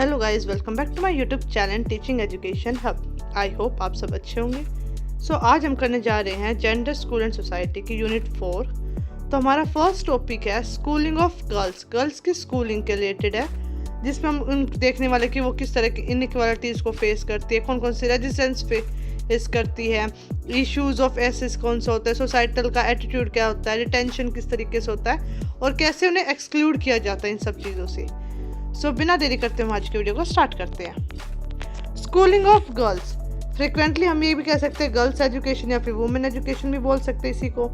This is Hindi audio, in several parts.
Hello guys, welcome back to my YouTube channel teaching education hub. I hope आप सब अच्छे होंगे। आज हम करने जा रहे हैं जेंडर स्कूल एंड सोसाइटी की यूनिट 4। तो हमारा फर्स्ट टॉपिक है स्कूलिंग ऑफ गर्ल्स। गर्ल्स की स्कूलिंग के रिलेटेड है, जिसमें हम उन देखने वाले कि वो किस तरह की इनइक्वालिटीज़ को फेस करती है, कौन कौन सी रेजिस्टेंस फेस करती है, इश्यूज ऑफ एसेस कौन सा होता है, सोसाइटल का एटीट्यूड क्या होता है, रिटेंशन किस तरीके से होता है और कैसे उन्हें एक्सक्लूड किया जाता है इन सब चीज़ों से। बिना देरी करते हम आज की वीडियो को स्टार्ट करते हैं। स्कूलिंग ऑफ गर्ल्स, फ्रिक्वेंटली हम ये भी कह सकते हैं गर्ल्स एजुकेशन या फिर वुमेन एजुकेशन भी बोल सकते हैं इसी को।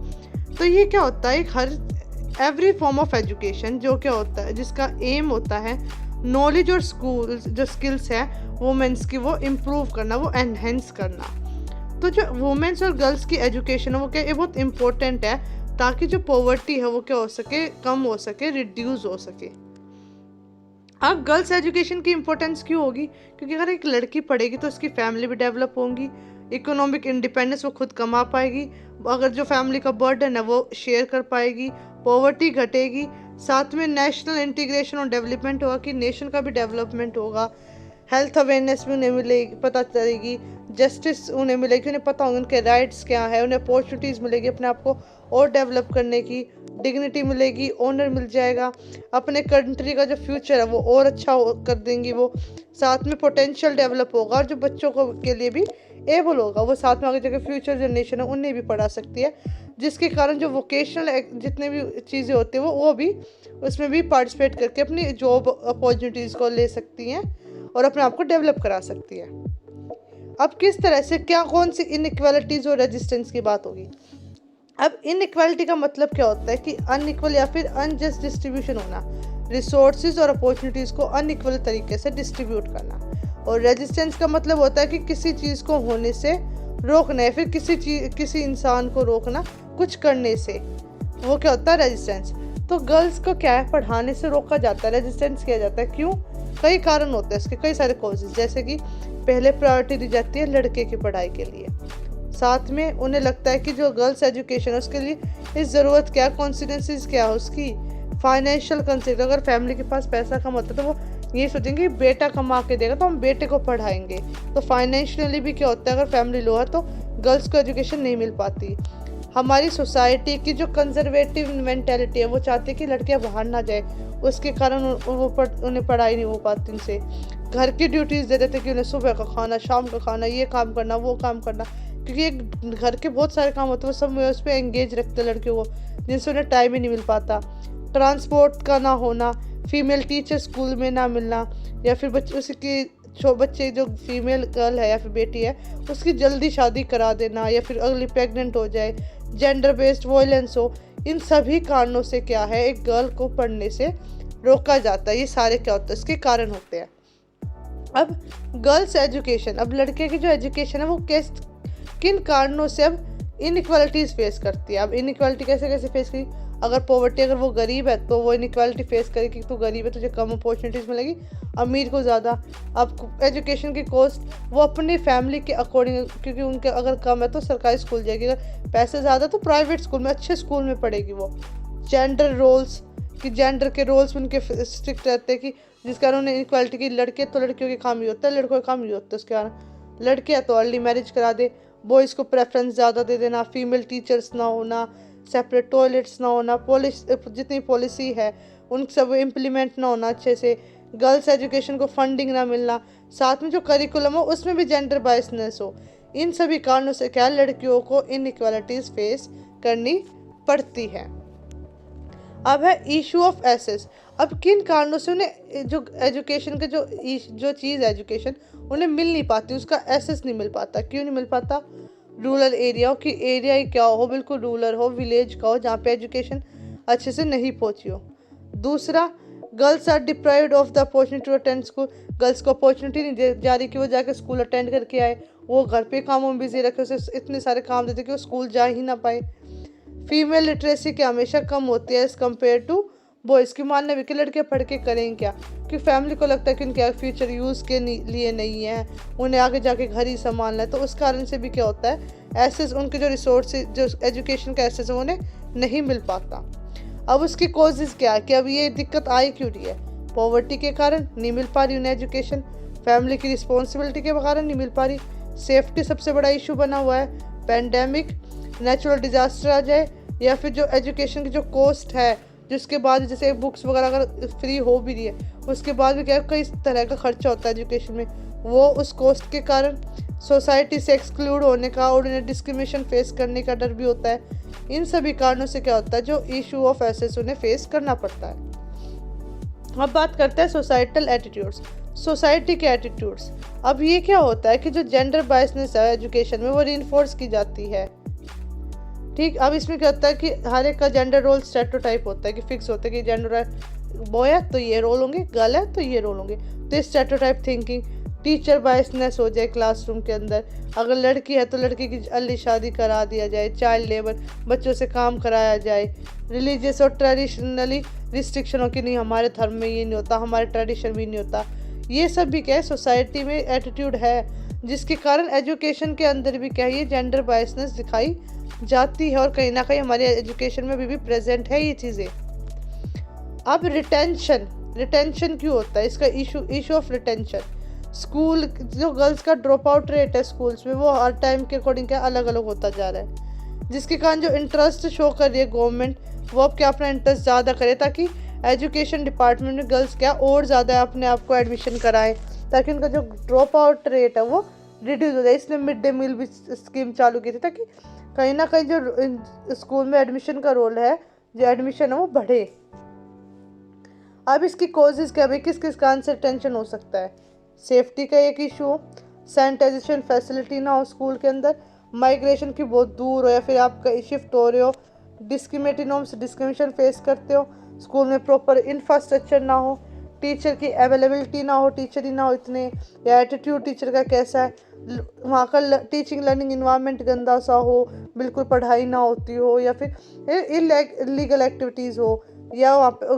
तो ये क्या होता है, एक एवरी फॉर्म ऑफ एजुकेशन जो क्या होता है, जिसका एम होता है नॉलेज और स्कूल्स जो स्किल्स है वुमेन्स की वो इम्प्रूव करना, वो एनहेंस करना। तो जो वुमेन्स और गर्ल्स की एजुकेशन है वो क्या, ये बहुत इंपॉर्टेंट है ताकि जो पॉवर्टी है वो क्या हो सके, कम हो सके, रिड्यूस हो सके। अब गर्ल्स एजुकेशन की इम्पोर्टेंस क्यों होगी, क्योंकि अगर एक लड़की पढ़ेगी तो उसकी फैमिली भी डेवलप होंगी, इकोनॉमिक इंडिपेंडेंस वो खुद कमा पाएगी, अगर जो फैमिली का बर्डन है वो शेयर कर पाएगी, पॉवर्टी घटेगी, साथ में नेशनल इंटीग्रेशन और डेवलपमेंट होगा कि नेशन का भी डेवलपमेंट होगा, हेल्थ अवेयरनेस भी उन्हें मिलेगी, पता चलेगी, जस्टिस उन्हें मिलेगी, उन्हें पता होगा उनके राइट्स क्या है, उन्हें अपॉर्चुनिटीज़ मिलेगी अपने आप को और डेवलप करने की, डिग्निटी मिलेगी, ऑनर मिल जाएगा, अपने कंट्री का जो फ्यूचर है वो और अच्छा कर देंगी वो, साथ में पोटेंशियल डेवलप होगा और जो बच्चों को के लिए भी एबल होगा, वो साथ में आगे जाकर फ्यूचर जनरेशन है उन्हें भी पढ़ा सकती है, जिसके कारण जो वोकेशनल जितने भी चीज़ें होती हैं वो भी उसमें भी पार्टिसिपेट करके अपनी जॉब अपॉर्चुनिटीज़ को ले सकती हैं और अपने आप को डेवलप करा सकती है। अब किस तरह से क्या कौन सी इनइक्वालिटीज़ और रेजिस्टेंस की बात होगी। अब इनइक्वालिटी का मतलब क्या होता है कि अनइक्वल या फिर अनजस्ट डिस्ट्रीब्यूशन होना, रिसोर्सेज और अपॉर्चुनिटीज़ को अनइक्वल तरीके से डिस्ट्रीब्यूट करना। और रेजिस्टेंस का मतलब होता है कि किसी चीज़ को होने से रोकना या फिर किसी इंसान को रोकना कुछ करने से, वो क्या होता है रेजिस्टेंस। तो गर्ल्स को क्या है, पढ़ाने से रोका जाता है, रेजिस्टेंस किया जाता है। क्यों? कई कारण होते हैं इसके, कई सारे कॉजेज, जैसे कि पहले प्रायोरिटी दी जाती है लड़के की पढ़ाई के लिए, साथ में उन्हें लगता है कि जो गर्ल्स एजुकेशन है उसके लिए इस ज़रूरत क्या, कॉन्सिक्वेंसेस क्या है उसकी, फाइनेंशियल कंसिडर, अगर फैमिली के पास पैसा कम होता है तो वो ये सोचेंगे बेटा कमा के देगा तो हम बेटे को पढ़ाएंगे। तो फाइनेंशियली भी क्या होता है, अगर फैमिली लो है तो गर्ल्स को एजुकेशन नहीं मिल पाती। हमारी सोसाइटी की जो कंजर्वेटिव मेंटेलिटी है वो चाहती है कि लड़कियां बाहर ना जाए, उसके कारण उन्हें पढ़ाई नहीं हो पाती उनसे। घर की ड्यूटीज़ दे देते कि उन्हें सुबह का खाना, शाम का खाना, ये काम करना, वो काम करना, क्योंकि एक घर के बहुत सारे काम होते हैं वो सब में उस पर एंगेज रखते हैं लड़कियों को, जिनसे उन्हें टाइम ही नहीं मिल पाता। ट्रांसपोर्ट का ना होना, फीमेल टीचर स्कूल में ना मिलना, या फिर बच्चे जो फीमेल गर्ल है या फिर बेटी है उसकी जल्दी शादी करा देना या फिर अगली प्रेग्नेंट हो जाए, जेंडर बेस्ड वायलेंस हो, इन सभी कारणों से क्या है, एक गर्ल को पढ़ने से रोका जाता है। ये सारे क्या होते हैं, इसके कारण होते हैं। अब गर्ल्स एजुकेशन, अब लड़के की जो एजुकेशन है वो किन कारणों से अब इनइक्वालिटीज़ फेस करती है। अब इनइक्वालिटी कैसे कैसे फेस करी, अगर पॉवर्टी, अगर वो गरीब है तो वो इनइक्वालिटी फेस करेगी, तू गरीब है तुझे कम अपॉर्चुनिटीज़ मिलेगी, अमीर को ज़्यादा। अब एजुकेशन की कॉस्ट वो अपनी फैमिली के अकॉर्डिंग, क्योंकि उनके अगर कम है तो सरकारी स्कूल जाएगी, अगर पैसे ज़्यादा तो प्राइवेट स्कूल में, अच्छे स्कूल में पढ़ेगी वो। जेंडर रोल्स, कि जेंडर के रोल्स उनके स्ट्रिक्ट रहते हैं कि जिस कारण उन्हें इनइक्वालिटी की, लड़के तो लड़कियों के काम ही होता है, लड़कों का काम ही होता है, उसके कारण लड़के तो अर्ली मैरिज करा दे, बॉयज़ को प्रेफरेंस ज़्यादा दे देना, फीमेल टीचर्स ना होना, सेपरेट टॉयलेट्स ना होना, जितनी पॉलिसी है उन सब इम्प्लीमेंट ना होना अच्छे से, गर्ल्स एजुकेशन को फंडिंग ना मिलना, साथ में जो करिकुलम हो उसमें भी जेंडर बायसनेस हो, इन सभी कारणों से क्या लड़कियों को इनइक्वालिटीज़ फेस करनी पड़ती है। अब है इशू ऑफ एसेस। अब किन कारणों से उन्हें जो एजुकेशन के जो चीज़ एजुकेशन उन्हें मिल नहीं पाती, उसका एसेस नहीं मिल पाता। क्यों नहीं मिल पाता? रूरल एरिया हो, कि एरिया ही क्या हो, बिल्कुल रूरल हो, विलेज का हो, जहाँ पे एजुकेशन अच्छे से नहीं पहुँची हो। दूसरा, girls are deprived of the opportunity to attend school, girls को अपॉर्चुनिटी नहीं दे जा रही कि वो जाकर स्कूल अटेंड करके आए, वो घर पे कामों में बिजी रखे, उसे इतने सारे काम देते कि वो स्कूल जा ही ना पाए। फीमेल लिटरेसी की हमेशा कम होती है एज़ कम्पेयर टू बॉयज़ की। मानना भी कि लड़के पढ़ के करें क्या, कि फैमिली को लगता है कि उनके फ्यूचर यूज़ के लिए नहीं है, उन्हें आगे जाके घर ही संभालना है। तो उस कारण से भी क्या होता है, एसेस, उनके जो रिसोर्स, जो एजुकेशन का एसेस है उन्हें नहीं मिल पाता। अब उसकी कॉजेज़ क्या है, कि अब ये दिक्कत आई क्यों रही है, पॉवर्टी के कारण नहीं मिल पा रही उन्हें एजुकेशन, फैमिली की रिस्पॉन्सिबिलिटी के कारण नहीं मिल पा रही, सेफ्टी सबसे बड़ा इशू बना हुआ है, पैंडेमिक, नेचुरल डिजास्टर आ जाए, या फिर जो एजुकेशन की जो कॉस्ट है, जिसके बाद जैसे बुक्स वगैरह अगर फ्री हो भी रही है उसके बाद भी क्या कई तरह का खर्चा होता है एजुकेशन में, वो उस कॉस्ट के कारण, सोसाइटी से एक्सक्लूड होने का और उन्हें डिस्क्रिमिनेशन फेस करने का डर भी होता है। इन सभी कारणों से क्या होता है जो इशू ऑफ एसेस उन्हें फेस करना पड़ता है। अब बात करते हैं सोसाइटल एटीट्यूड्स, सोसाइटी के एटीट्यूड्स। अब ये क्या होता है कि जो जेंडर बायसनेस है एजुकेशन में वो रीइंफोर्स की जाती है। ठीक, अब इसमें क्या होता है कि हर एक का जेंडर रोल स्टेरियोटाइप होता है कि फिक्स होता है कि जेंडर बॉय है तो ये रोल होंगे, गर्ल है तो ये रोल होंगे। तो स्टेरियोटाइप थिंकिंग, टीचर बायसनेस हो जाए क्लासरूम के अंदर, अगर लड़की है तो लड़की की अर्ली शादी करा दिया जाए, चाइल्ड लेबर, बच्चों से काम कराया जाए, रिलीजियस और ट्रेडिशनली रिस्ट्रिक्शन हो कि नहीं हमारे धर्म में ये नहीं होता, हमारे ट्रेडिशन में नहीं होता। ये सब भी क्या है सोसाइटी में एटीट्यूड है, जिसके कारण एजुकेशन के अंदर भी क्या है ये जेंडर बायसनेस दिखाई जाती है और कहीं ना कहीं हमारे एजुकेशन में भी प्रेजेंट है ये चीज़ें। अब रिटेंशन क्यों होता है, इसका इशू ऑफ रिटेंशन। स्कूल जो गर्ल्स का ड्रॉप आउट रेट है स्कूल्स में वो हर टाइम के अकॉर्डिंग क्या अलग अलग होता जा रहा है, जिसके कारण जो इंटरेस्ट शो कर रही है गवर्नमेंट वो अब क्या अपना इंटरेस्ट ज़्यादा करे ताकि एजुकेशन डिपार्टमेंट में गर्ल्स क्या और ज़्यादा अपने आप को एडमिशन कराएं, ताकि उनका जो ड्रॉप आउट रेट है वो रिड्यूस हो जाए। इसलिए मिड डे मील भी स्कीम चालू की थी ताकि कहीं ना कहीं जो स्कूल में एडमिशन का रोल है, जो एडमिशन है वो बढ़े। अब इसकी कॉजेज़ क्या भाई, किस किस कारण से टेंशन हो सकता है। सेफ्टी का एक इशू हो, सैनिटाइजेशन फैसिलिटी ना हो स्कूल के अंदर, माइग्रेशन की बहुत दूर हो या फिर आप कहीं शिफ्ट हो रहे हो, डिस्क्रिमिनेटरी नॉर्म्स डिस्क्रिमिनेशन फेस करते हो, स्कूल में प्रॉपर इंफ्रास्ट्रक्चर ना हो, टीचर की अवेलेबिलिटी ना हो, टीचर ही ना हो इतने, या एटीट्यूड टीचर का कैसा है, वहाँ का टीचिंग लर्निंग इन्वायरमेंट गंदा सा हो, बिल्कुल पढ़ाई ना होती हो, या फिर इलीगल एक्टिविटीज़ हो, या वहाँ पे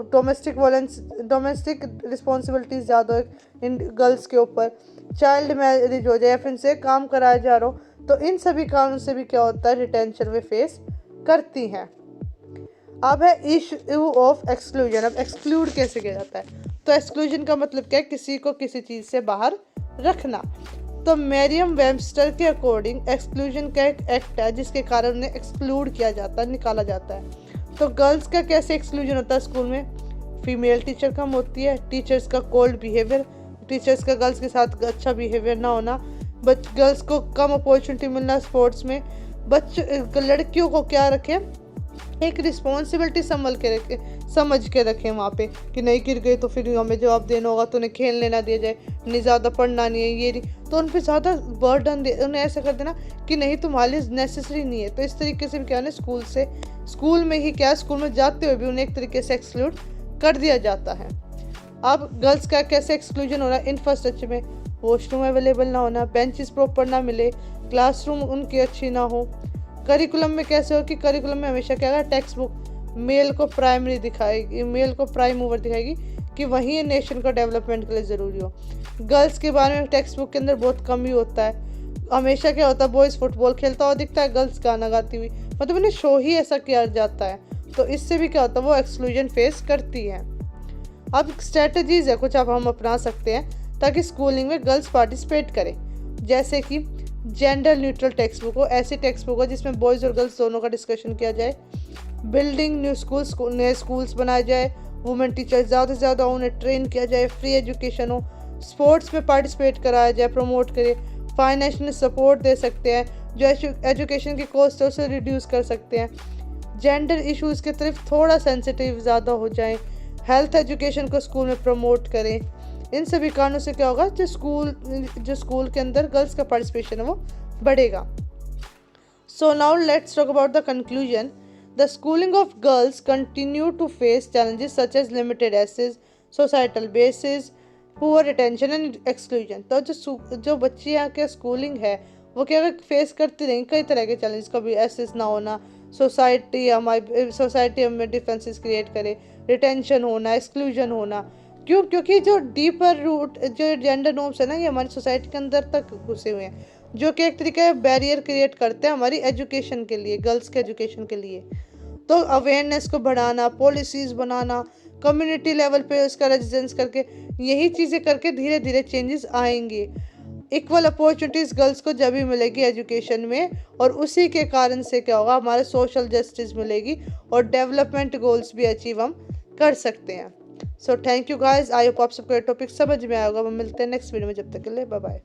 डोमेस्टिक रिस्पॉन्सिबिलिटीज़ ज़्यादा हो इन गर्ल्स के ऊपर, चाइल्ड मैरिज हो जाए या फिर इनसे काम कराया जा रहा हो। तो इन सभी कारणों से भी क्या होता है रिटेंशन में फेस करती हैं। अब है इशू ऑफ एक्सक्लूजन। अब एक्सक्लूड कैसे किया जाता है, तो एक्सक्लूजन का मतलब क्या है, किसी को किसी चीज़ से बाहर रखना। तो मैरियम वेबस्टर के अकॉर्डिंग एक्सक्लूजन का एक एक्ट है जिसके कारण उन्हें एक्सक्लूड किया जाता है, निकाला जाता है। तो गर्ल्स का कैसे एक्सक्लूजन होता है स्कूल में, फीमेल टीचर कम होती है, टीचर्स का कोल्ड बिहेवियर, टीचर्स का गर्ल्स के साथ अच्छा बिहेवियर ना होना, गर्ल्स को कम अपॉर्चुनिटी मिलना स्पोर्ट्स में, लड़कियों को क्या रखें एक रिस्पॉन्सिबिलिटी समझ के रखें वहाँ पे कि नहीं गिर गई तो फिर हमें जवाब देना होगा, तो उन्हें खेलने ना दिया जाए, नहीं ज़्यादा पढ़ना नहीं है ये नहीं, तो उन पर ज़्यादा बर्डन दे, उन्हें ऐसा कर देना कि नहीं तुम्हारे लिए नेसेसरी नहीं है। तो इस तरीके से भी क्या है स्कूल में ही क्या स्कूल में जाते हुए भी उन्हें एक तरीके से एक्सक्लूड कर दिया जाता है। अब गर्ल्स का कैसे एक्सक्लूजन हो रहा है, इंफ्रास्ट्रक्चर में वॉशरूम अवेलेबल ना होना, बेंचेस प्रॉपर ना मिले, क्लासरूम उनकी अच्छी ना हो, करिकुलम में कैसे हो कि करिकुलम में हमेशा क्या है टेक्स्ट बुक मेल को प्राइमरी दिखाएगी, मेल को प्राइम मूवर दिखाएगी कि वही नेशन का डेवलपमेंट के लिए ज़रूरी हो। गर्ल्स के बारे में टेक्स्ट बुक के अंदर बहुत कम ही होता है, हमेशा क्या होता है बॉयज़ फुटबॉल खेलता हुआ दिखता है, गर्ल्स गाना गाती हुई, मतलब उन्हें शो ही ऐसा किया जाता है। तो इससे भी क्या होता है वो एक्सक्लूजन फेस करती हैं। अब स्ट्रेटजीज है कुछ अब हम अपना सकते हैं ताकि स्कूलिंग में गर्ल्स पार्टिसिपेट करें, जैसे कि जेंडर न्यूट्रल टेक्स्ट बुक हो, ऐसी टेक्स्ट बुक हो जिसमें बॉयज़ और गर्ल्स दोनों का डिस्कशन किया जाए, बिल्डिंग न्यू नए स्कूल्स बनाए जाए, वुमेन टीचर्स ज़्यादा से ज़्यादा उन्हें ट्रेन किया जाए, फ्री एजुकेशन हो, स्पोर्ट्स में पार्टिसिपेट कराया जाए, प्रमोट करे, फाइनेंशियल सपोर्ट दे सकते हैं, जो एजुकेशन की कॉस्ट है उसे रिड्यूस कर सकते हैं, जेंडर इश्यूज़ की तरफ थोड़ा सेंसिटिव ज़्यादा हो जाए, हेल्थ एजुकेशन को स्कूल में प्रमोट करें। इन सभी कारणों से क्या होगा जो स्कूल के अंदर गर्ल्स का पार्टिसिपेशन है वो बढ़ेगा। So now let's talk about the conclusion. The schooling of girls continue to face challenges such as limited access, societal basis, poor retention and exclusion. तो जो बच्चियाँ के स्कूलिंग है वो क्या फेस करती रहेंगी कई तरह के चैलेंज, कभी एसेस ना होना, सोसाइटी में डिफरेंसेस क्रिएट करे, रिटेंशन होना, एक्सक्लूजन होना। क्यों? क्योंकि जो डीपर रूट जो जेंडर नॉर्म्स है ना ये हमारी सोसाइटी के अंदर तक घुसे हुए हैं, जो कि एक तरीके का बैरियर क्रिएट करते हैं हमारी एजुकेशन के लिए, गर्ल्स के एजुकेशन के लिए। तो अवेयरनेस को बढ़ाना, पॉलिसीज़ बनाना, कम्युनिटी लेवल पे उसका रेजिडेंस करके, यही चीज़ें करके धीरे धीरे चेंजेस आएंगे। इक्वल अपॉर्चुनिटीज़ गर्ल्स को जब भी मिलेगी एजुकेशन में, और उसी के कारण से क्या होगा, हमारे सोशल जस्टिस मिलेगी और डेवलपमेंट गोल्स भी अचीव हम कर सकते हैं। So thank you guys, I hope आप सबको ये टॉपिक समझ में आएगा। हम मिलते हैं नेक्स्ट वीडियो में, जब तक के लिए बाय बाय।